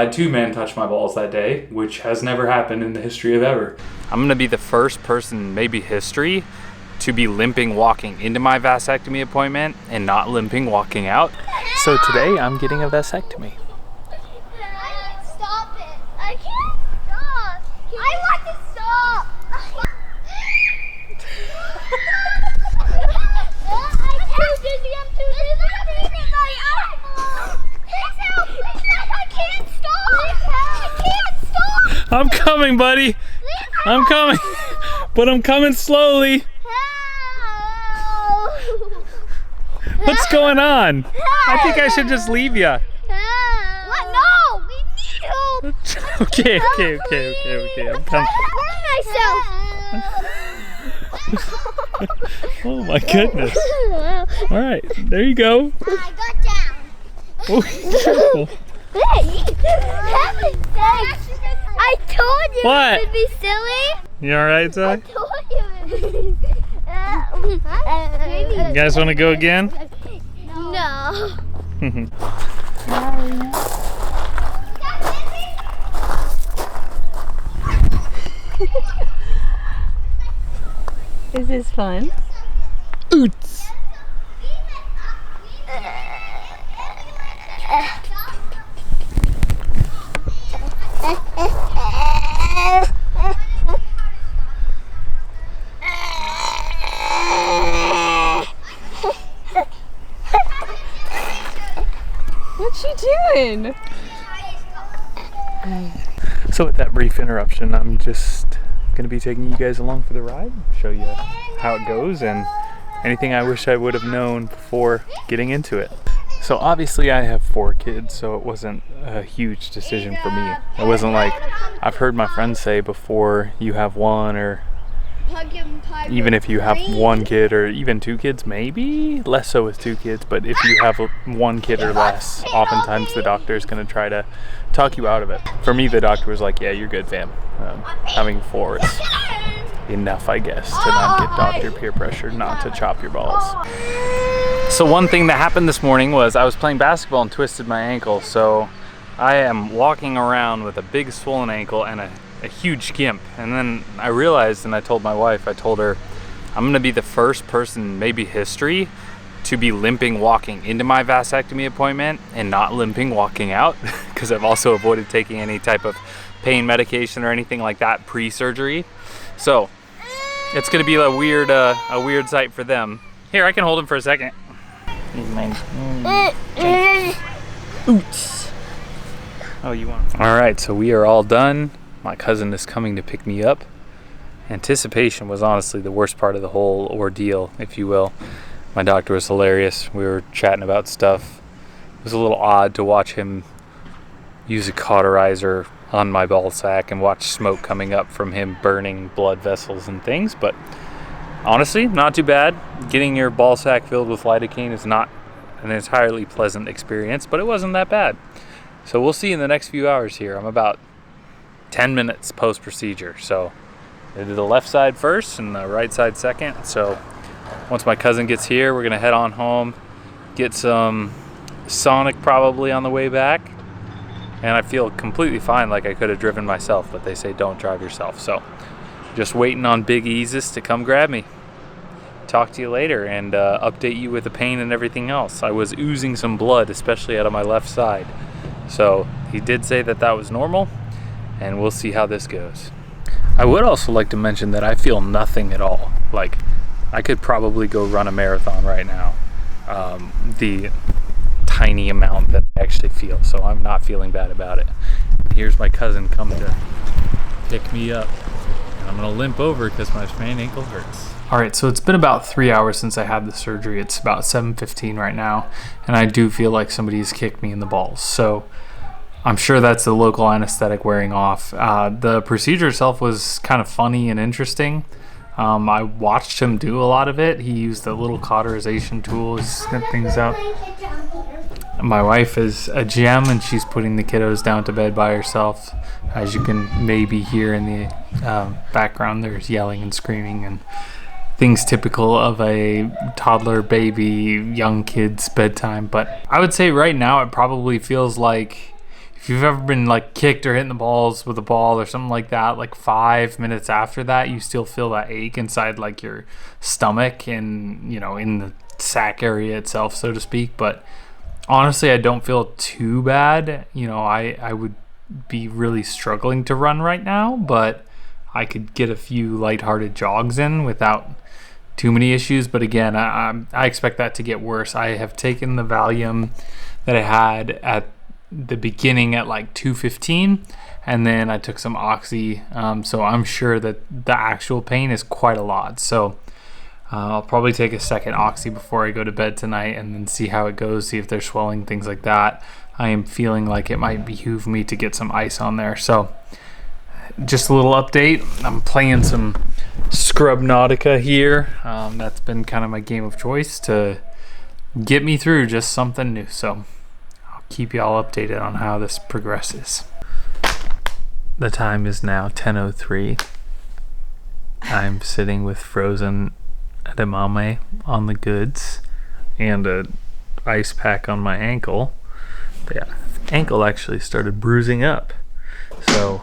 had 2 men touch my balls that day, which has never happened in the history of ever. I'm gonna be the first person in maybe history to be limping walking into my vasectomy appointment and not limping walking out. So today I'm getting a vasectomy. Stop it. I can't stop. I want to stop. I'm too dizzy. I'm too dizzy. Please help. Please help. I can't stop. I can't stop. I'm coming, buddy. I'm coming. But I'm coming slowly. What's going on? I think I should just leave you. What? No, we need help. Okay. I'm coming. Myself. Oh my goodness. All right, there you go. I got down. Oh, careful. Hey, heaven's sakes. I told you What? it would be silly. You all right, Ty? I told you it would be You guys want to go again? No. Is this fun? Oots. What's she doing? So with that brief interruption, I'm just going to be taking you guys along for the ride, show you how it goes and anything I wish I would have known before getting into it. So obviously I have 4 kids, so it wasn't a huge decision for me. It wasn't like I've heard my friends say before you have 1, or even if you have 1 kid or even 2 kids, maybe less so with 2 kids, but if you have 1 kid or less, oftentimes the doctor is going to try to talk you out of it. For me, the doctor was like, yeah, you're good, fam. Having 4 is enough, I guess, to not get doctor peer pressure not to chop your balls. So one thing that happened this morning was I was playing basketball and twisted my ankle, so I am walking around with a big swollen ankle and a huge gimp. And then I realized, and I told my wife, I told her, I'm gonna be the first person in maybe history to be limping walking into my vasectomy appointment and not limping walking out, because I've also avoided taking any type of pain medication or anything like that pre-surgery. So it's gonna be a weird sight for them. Here, I can hold him for a second. He's mine. Oots. Oh, you want? All right, so we are all done. My cousin is coming to pick me up. Anticipation was honestly the worst part of the whole ordeal, if you will. My doctor was hilarious. We were chatting about stuff. It was a little odd to watch him use a cauterizer on my ball sack and watch smoke coming up from him burning blood vessels and things, but honestly, not too bad. Getting your ball sack filled with lidocaine is not an entirely pleasant experience, but it wasn't that bad. So we'll see in the next few hours here. I'm about 10 minutes post-procedure. So they did the left side first and the right side second. So once my cousin gets here, we're gonna head on home, get some Sonic probably on the way back. And I feel completely fine, like I could have driven myself, but they say don't drive yourself. So just waiting on Big Easus to come grab me. Talk to you later and update you with the pain and everything else. I was oozing some blood, especially out of my left side. So he did say that that was normal, and we'll see how this goes. I would also like to mention that I feel nothing at all. Like, I could probably go run a marathon right now. The tiny amount that I actually feel, so I'm not feeling bad about it. Here's my cousin coming to pick me up, and I'm gonna limp over because my sprained ankle hurts. All right, so it's been about 3 hours since I had the surgery. It's about 7:15 right now, and I do feel like somebody's kicked me in the balls. So I'm sure that's the local anesthetic wearing off. The procedure itself was kind of funny and interesting. I watched him do a lot of it. He used the little cauterization tool, he snipped things out. My wife is a gem, and she's putting the kiddos down to bed by herself. As you can maybe hear in the background, there's yelling and screaming and things typical of a toddler, baby, young kid's bedtime. But I would say right now it probably feels like if you've ever been like kicked or hitting the balls with a ball or something like that, like 5 minutes after that, you still feel that ache inside like your stomach and, you know, in the sac area itself, so to speak. But honestly, I don't feel too bad. You know, I would be really struggling to run right now, but I could get a few lighthearted jogs in without too many issues. But again, I expect that to get worse. I have taken the Valium that I had at the beginning at like 215, and then I took some Oxy, so I'm sure that the actual pain is quite a lot. So I'll probably take a second Oxy before I go to bed tonight and then see how it goes, see if there's swelling, things like that. I am feeling like it might behoove me to get some ice on there. So just a little update. I'm playing some Scrubnautica here. That's been kind of my game of choice to get me through just something new. So I'll keep y'all updated on how this progresses. The time is now 10:03. I'm sitting with frozen edamame on the goods and a ice pack on my ankle. Yeah, ankle actually started bruising up. So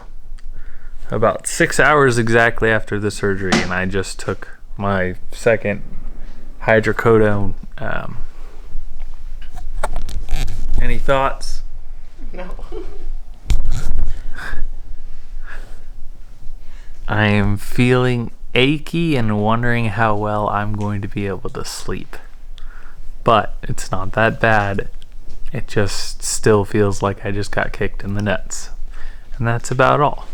about 6 hours exactly after the surgery, and I just took my second hydrocodone. Any thoughts? No. I am feeling achy and wondering how well I'm going to be able to sleep. But it's not that bad. It just still feels like I just got kicked in the nuts. And that's about all.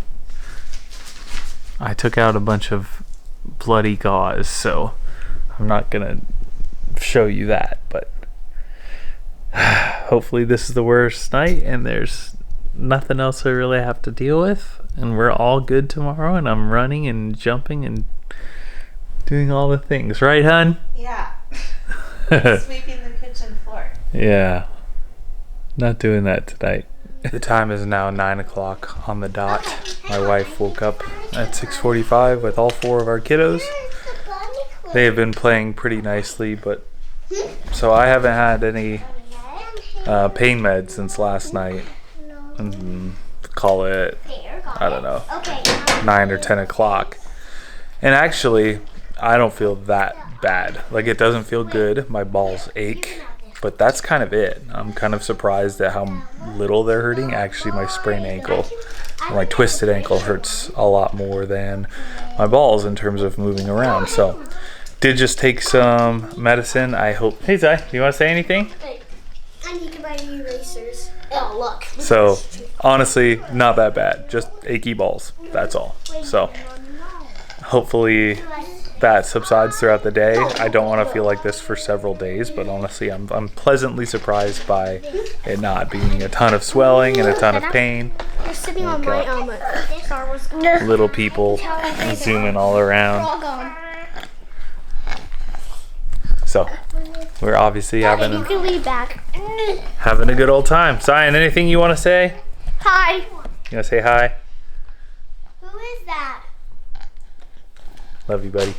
I took out a bunch of bloody gauze, so I'm not gonna show you that, but hopefully this is the worst night and there's nothing else I really have to deal with, and we're all good tomorrow, and I'm running and jumping and doing all the things, right, hun? Yeah. Sweeping the kitchen floor. Yeah, not doing that tonight. The time is now 9 o'clock on the dot. My wife woke up at 6:45 with all 4 of our kiddos. They have been playing pretty nicely, but so I haven't had any pain meds since last night. Call it, I don't know, 9 or 10 o'clock. And actually, I don't feel that bad. Like, it doesn't feel good. My balls ache, but that's kind of it. I'm kind of surprised at how little they're hurting. Actually, my sprained ankle, my twisted ankle hurts a lot more than my balls in terms of moving around. So, did just take some medicine. I hope. Hey, Zai, do you want to say anything? I need to buy new erasers. Oh, look. So, honestly, not that bad. Just achy balls. That's all. So, hopefully that subsides throughout the day. I don't want to feel like this for several days, but honestly, I'm pleasantly surprised by it not being a ton of swelling and a ton of pain. You're sitting on my Star Wars. Little people zooming all around. All gone. So, we're obviously You having can leave back. a good old time. Zion, anything you want to say? Hi. You want to say hi? Who is that? Love you, buddy.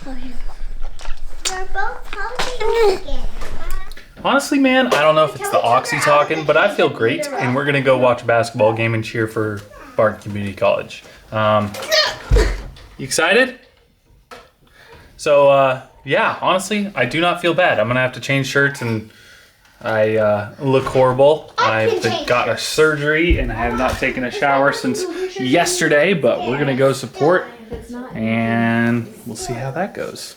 You're both hugging again. Honestly, man, I don't know if it's the Oxy talking, but I feel great, and we're gonna go watch a basketball game and cheer for Barton Community College. You excited? So, yeah, honestly, I do not feel bad. I'm gonna have to change shirts, and I look horrible. I've got a surgery, and I have not taken a shower since yesterday, but we're gonna go support, and we'll see how that goes.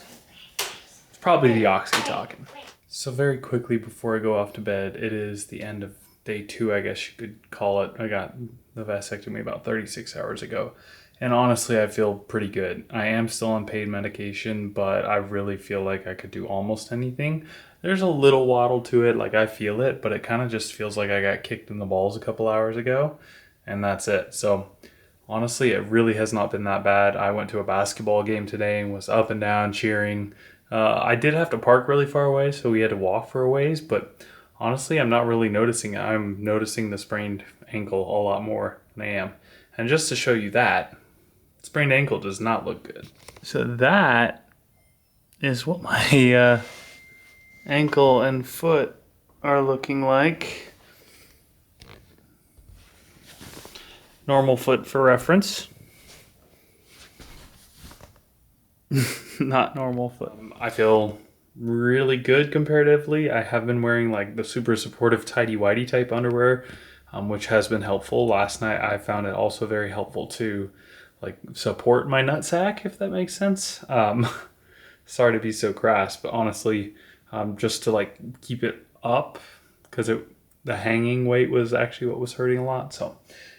It's probably the Oxy talking. So very quickly before I go off to bed, it is the end of day 2, I guess you could call it. I got the vasectomy about 36 hours ago. And honestly, I feel pretty good. I am still on pain medication, but I really feel like I could do almost anything. There's a little waddle to it, like I feel it, but it kind of just feels like I got kicked in the balls a couple hours ago, and that's it. So honestly, it really has not been that bad. I went to a basketball game today and was up and down cheering. I did have to park really far away, so we had to walk for a ways, but honestly, I'm not really noticing it. I'm noticing the sprained ankle a lot more than I am. And just to show you that, sprained ankle does not look good. So that is what my ankle and foot are looking like. Normal foot for reference. Not normal foot. I feel really good comparatively. I have been wearing like the super supportive tighty whitey type underwear, which has been helpful. Last night I found it also very helpful to like support my nutsack, if that makes sense. Sorry to be so crass, but honestly, just to like keep it up, because the hanging weight was actually what was hurting a lot. So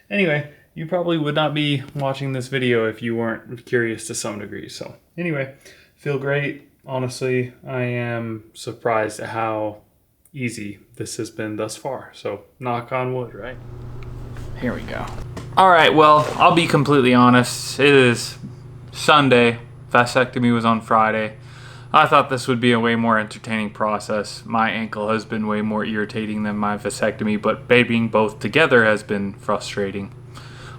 anyway, you probably would not be watching this video if you weren't curious to some degree. So anyway, feel great. Honestly, I am surprised at how easy this has been thus far. So knock on wood, right? Here we go. All right, well, I'll be completely honest. It is Sunday. Vasectomy was on Friday. I thought this would be a way more entertaining process. My ankle has been way more irritating than my vasectomy, but babying both together has been frustrating.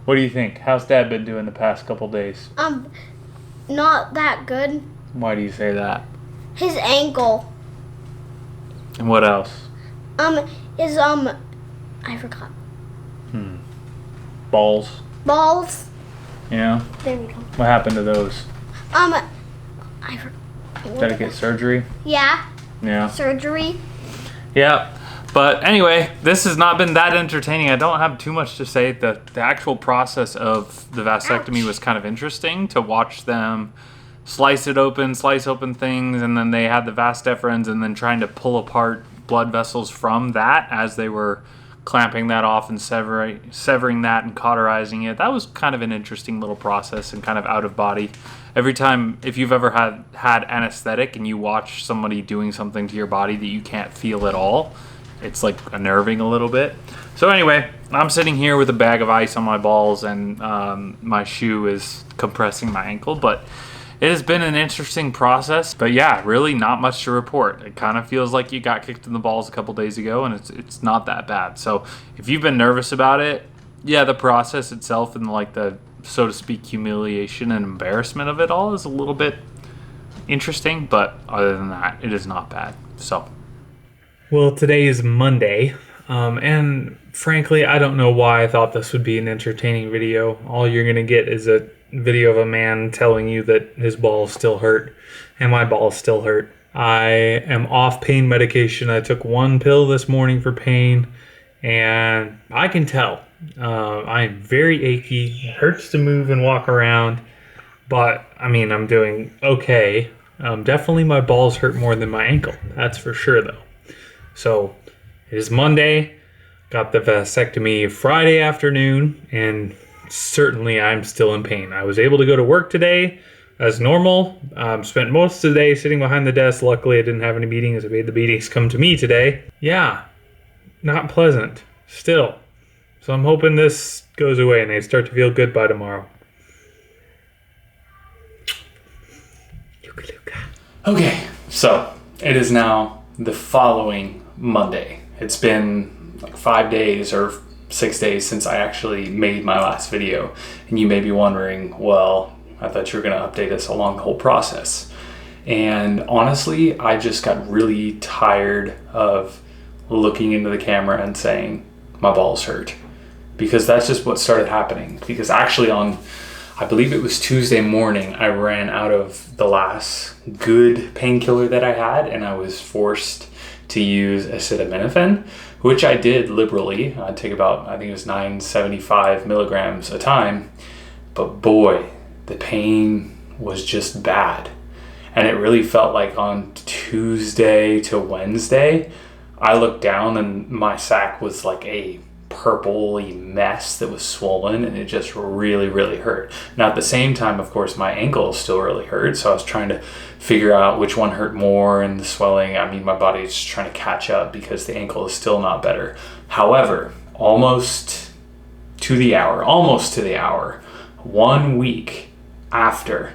What do you think? How's Dad been doing the past couple days? Not that good. Why do you say that? His ankle. And what else? I forgot. Balls? Balls. Yeah? There we go. What happened to those? I forgot. Did I get surgery? Yeah. Yeah. Surgery. Yeah. But anyway, this has not been that entertaining. I don't have too much to say. The actual process of the vasectomy was kind of interesting to watch them slice open things, and then they had the vas deferens, and then trying to pull apart blood vessels from that as they were clamping that off and severing that and cauterizing it. That was kind of an interesting little process and kind of out of body. Every time, if you've ever had anesthetic and you watch somebody doing something to your body that you can't feel at all, it's like unnerving a little bit. So anyway, I'm sitting here with a bag of ice on my balls, and my shoe is compressing my ankle, but it has been an interesting process. But yeah, really not much to report. It kind of feels like you got kicked in the balls a couple days ago, and it's not that bad. So if you've been nervous about it, yeah, the process itself and like the, so to speak, humiliation and embarrassment of it all is a little bit interesting, but other than that, it is not bad. So, well, today is Monday, and frankly, I don't know why I thought this would be an entertaining video. All you're gonna get is a video of a man telling you that his balls still hurt, and my balls still hurt. I am off pain medication. I took one pill this morning for pain, and I can tell. I'm very achy. It hurts to move and walk around, but I mean, I'm doing okay. Definitely my balls hurt more than my ankle. That's for sure, though. So it is Monday. Got the vasectomy Friday afternoon, and certainly I'm still in pain. I was able to go to work today as normal. Spent most of the day sitting behind the desk. Luckily, I didn't have any meetings. I made the meetings come to me today. Yeah, not pleasant still. So I'm hoping this goes away and I start to feel good by tomorrow. Okay, so it is now the following Monday. It's been like 5 days or 6 days since I actually made my last video. And you may be wondering, well, I thought you were going to update us along the whole process. And honestly, I just got really tired of looking into the camera and saying, my balls hurt. Because that's just what started happening. Because actually on, I believe it was Tuesday morning, I ran out of the last good painkiller that I had, and I was forced to use acetaminophen, which I did liberally. I'd take about, I think it was 975 milligrams a time. But boy, the pain was just bad. And it really felt like on Tuesday to Wednesday, I looked down and my sack was like a purpley mess that was swollen, and it just really, really hurt. Now at the same time, of course, my ankle still really hurt, so I was trying to figure out which one hurt more, and the swelling, I mean, my body's just trying to catch up because the ankle is still not better. However, almost to the hour, 1 week after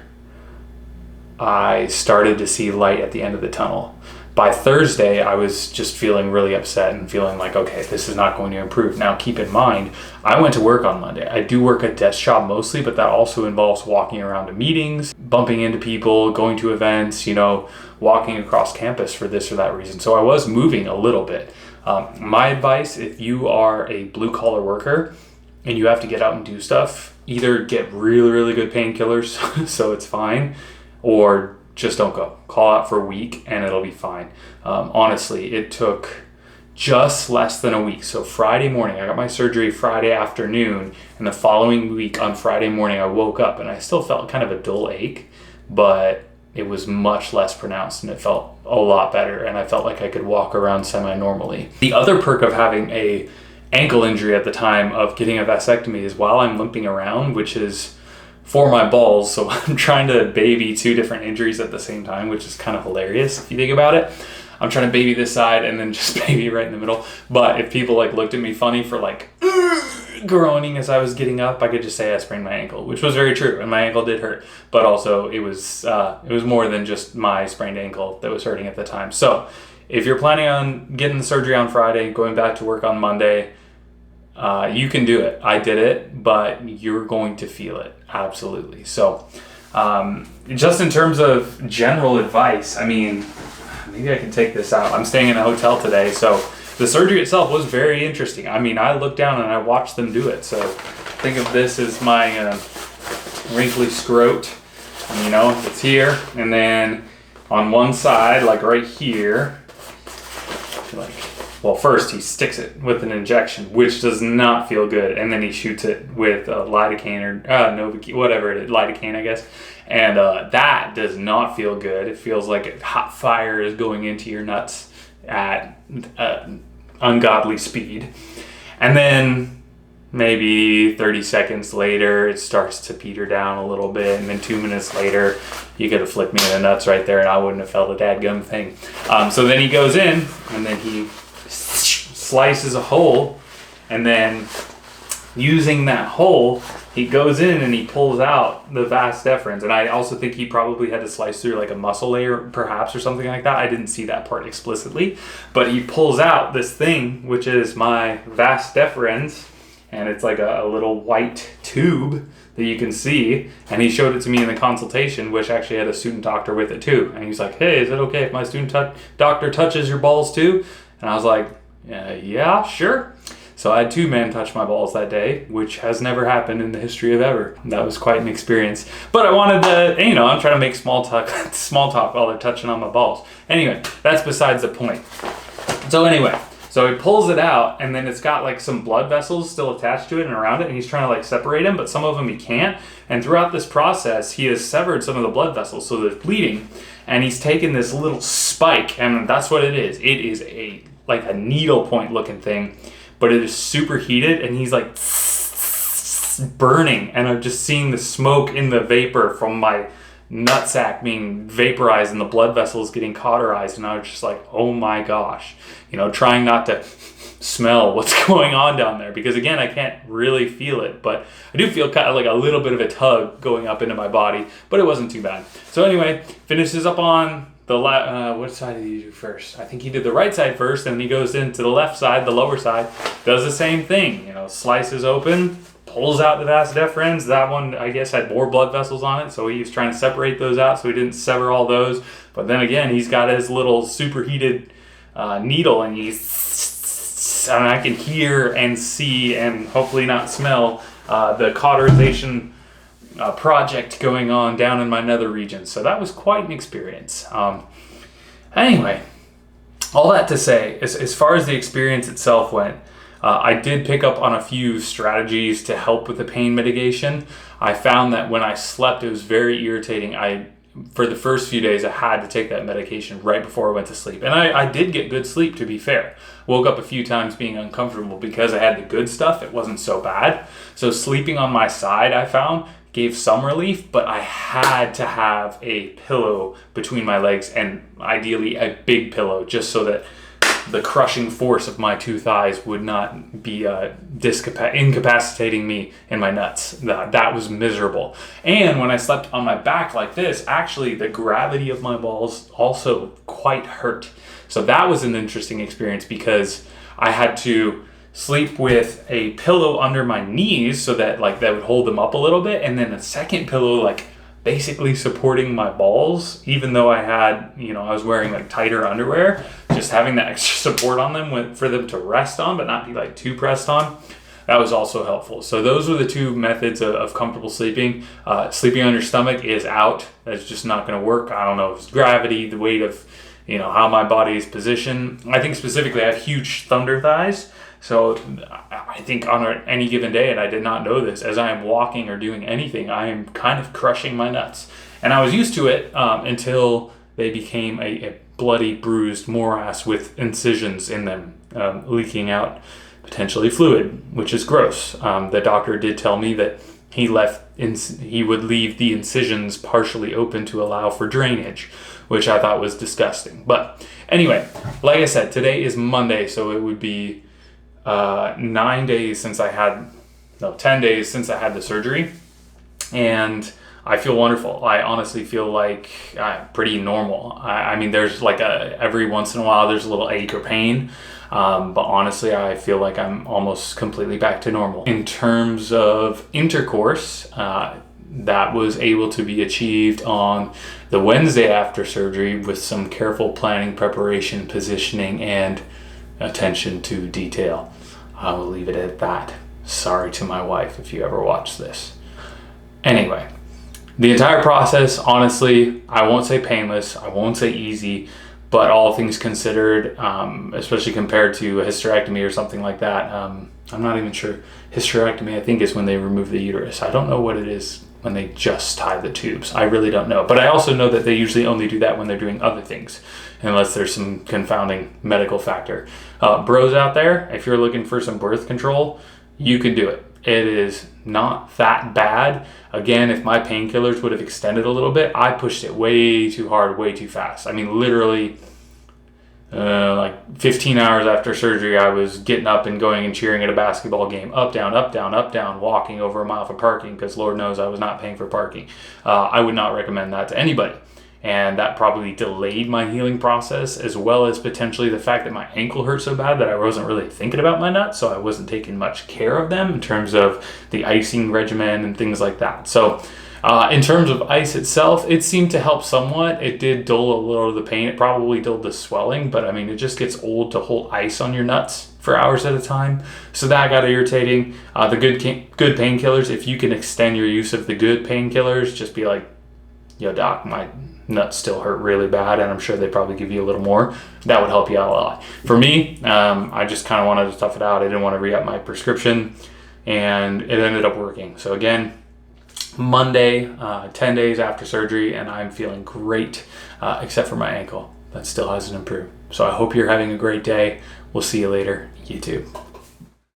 I started to see light at the end of the tunnel, by Thursday, I was just feeling really upset and feeling like, okay, this is not going to improve. Now, keep in mind, I went to work on Monday. I do work at desk job mostly, but that also involves walking around to meetings, bumping into people, going to events, you know, walking across campus for this or that reason. So I was moving a little bit. My advice, if you are a blue-collar worker, and you have to get out and do stuff, either get really, really good painkillers so it's fine, or just don't go. Call out for a week and it'll be fine. Honestly, it took just less than a week. So Friday morning, I got my surgery Friday afternoon, and the following week on Friday morning, I woke up and I still felt kind of a dull ache, but it was much less pronounced and it felt a lot better, and I felt like I could walk around semi-normally. The other perk of having a ankle injury at the time of getting a vasectomy is while I'm limping around, which is for my balls, so I'm trying to baby two different injuries at the same time, which is kind of hilarious if you think about it. I'm trying to baby this side and then just baby right in the middle. But if people like looked at me funny for like groaning as I was getting up, I could just say I sprained my ankle, which was very true, and my ankle did hurt. But also it was more than just my sprained ankle that was hurting at the time. So if you're planning on getting the surgery on Friday, going back to work on Monday, you can do it. I did it, but you're going to feel it. Absolutely. So just in terms of general advice, I mean, maybe I can take this out. I'm staying in a hotel today, so the surgery itself was very interesting. I mean, I looked down and I watched them do it. So think of this as my wrinkly scrot. You know, it's here, and then on one side, like right here, like, well, first he sticks it with an injection, which does not feel good, and then he shoots it with lidocaine or Novocaine, whatever it is, lidocaine, I guess, and that does not feel good. It feels like hot fire is going into your nuts at ungodly speed, and then maybe 30 seconds later, it starts to peter down a little bit, and then 2 minutes later, you could have flicked me in the nuts right there, and I wouldn't have felt a dadgum thing. So then he goes in, and then he slices a hole, and then using that hole, he goes in and he pulls out the vas deferens. And I also think he probably had to slice through like a muscle layer perhaps or something like that. I didn't see that part explicitly, but he pulls out this thing, which is my vas deferens, and it's like a little white tube that you can see, and he showed it to me in the consultation, which actually had a student doctor with it too, and he's like, hey, is it okay if my student doctor touches your balls too? And I was like, yeah, sure. So I had 2 men touch my balls that day, which has never happened in the history of ever. That was quite an experience. But I wanted to, you know, I'm trying to make small talk while they're touching on my balls. Anyway, that's besides the point. So anyway, so he pulls it out, and then it's got like some blood vessels still attached to it and around it, and he's trying to like separate them, but some of them he can't. And throughout this process, he has severed some of the blood vessels, so they're bleeding. And he's taken this little spike, and that's what it is. It is like a needle point looking thing, but it is super heated, and he's like burning, and I'm just seeing the smoke in the vapor from my nutsack being vaporized and the blood vessels getting cauterized, and I was just like, oh my gosh, you know, trying not to smell what's going on down there, because again, I can't really feel it, but I do feel kind of like a little bit of a tug going up into my body, but it wasn't too bad. So anyway, finishes up on the what side did he do first? I think he did the right side first, and he goes into the left side, the lower side, does the same thing, you know, slices open, pulls out the vas deferens. That one, I guess, had more blood vessels on it, so he was trying to separate those out so he didn't sever all those. But then again, he's got his little superheated needle, and and I can hear and see and hopefully not smell the cauterization project going on down in my nether region. So that was quite an experience. Anyway, all that to say, as far as the experience itself went, I did pick up on a few strategies to help with the pain mitigation. I found that when I slept, it was very irritating. For the first few days, I had to take that medication right before I went to sleep. And I did get good sleep, to be fair. Woke up a few times being uncomfortable. Because I had the good stuff, it wasn't so bad. So sleeping on my side, I found, gave some relief, but I had to have a pillow between my legs, and ideally a big pillow, just so that the crushing force of my 2 thighs would not be incapacitating me in my nuts. That was miserable. And when I slept on my back like this, actually the gravity of my balls also quite hurt. So that was an interesting experience, because I had to sleep with a pillow under my knees so that like that would hold them up a little bit, and then a second pillow like basically supporting my balls, even though I had, you know, I was wearing like tighter underwear, just having that extra support on them for them to rest on but not be like too pressed on. that was also helpful. So those were the two methods of comfortable sleeping. Sleeping on your stomach is out. That's just not going to work. I don't know if it's gravity, the weight of, how my body is positioned. I think specifically I have huge thunder thighs. So I think on any given day, and I did not know this, as I am walking or doing anything, I am kind of crushing my nuts. And I was used to it until they became a bloody, bruised morass with incisions in them, leaking out potentially fluid, which is gross. The doctor did tell me that he would leave the incisions partially open to allow for drainage, which I thought was disgusting. But anyway, like I said, today is Monday, so it would be 10 days since I had the surgery, and I feel wonderful. I honestly feel like pretty normal. I mean, there's like every once in a while there's a little ache or pain, but honestly, I feel like I'm almost completely back to normal. In terms of intercourse, that was able to be achieved on the Wednesday after surgery with some careful planning, preparation, positioning, and attention to detail. I will leave it at that. Sorry to my wife if you ever watch this. Anyway, the entire process, honestly, I won't say painless, I won't say easy, but all things considered, especially compared to a hysterectomy or something like that, I'm not even sure. Hysterectomy, I think, is when they remove the uterus. I don't know what it is when they just tie the tubes. I really don't know. But I also know that they usually only do that when they're doing other things, unless there's some confounding medical factor. Bros out there, if you're looking for some birth control, you can do it. It is not that bad. Again, if my painkillers would have extended a little bit, I pushed it way too hard, way too fast. I mean, literally, like 15 hours after surgery, I was getting up and going and cheering at a basketball game. Up, down, up, down, up, down, walking over a mile for parking, because Lord knows I was not paying for parking. I would not recommend that to anybody. And that probably delayed my healing process, as well as potentially the fact that my ankle hurt so bad that I wasn't really thinking about my nuts, so I wasn't taking much care of them in terms of the icing regimen and things like that. So in terms of ice itself, it seemed to help somewhat. It did dull a little of the pain. It probably dulled the swelling, but I mean, it just gets old to hold ice on your nuts for hours at a time. So that got irritating. The good painkillers, if you can extend your use of the good painkillers, just be like, yo doc, my nuts still hurt really bad, and I'm sure they probably give you a little more. That would help you out a lot. For me, I just kind of wanted to tough it out. I didn't want to re-up my prescription, and it ended up working. So again, Monday, 10 days after surgery, and I'm feeling great, except for my ankle. That still hasn't improved. So I hope you're having a great day. We'll see you later, YouTube.